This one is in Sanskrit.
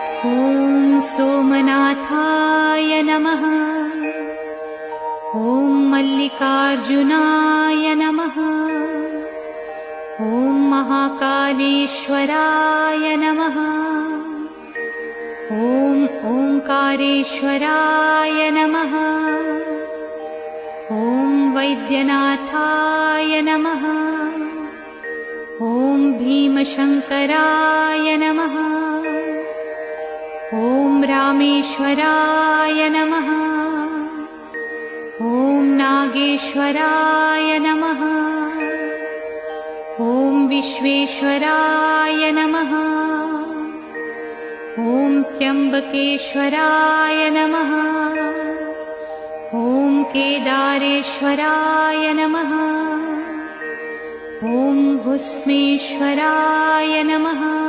ॐ सोमनाथाय नमः। ॐ मल्लिकार्जुनाय नमः। ॐ महाकालेश्वराय नमः। ॐ ओंकारेश्वराय नमः। ॐ वैद्यनाथाय नमः। ॐ भीमशंकराय नमः। ॐ रामेश्वराय नमः। ॐ नागेश्वराय नमः। ॐ विश्वेश्वराय नमः। ॐ त्र्यंबकेश्वराय नमः। ॐ केदारेश्वराय नमः। ॐ भुस्मेश्वराय नमः।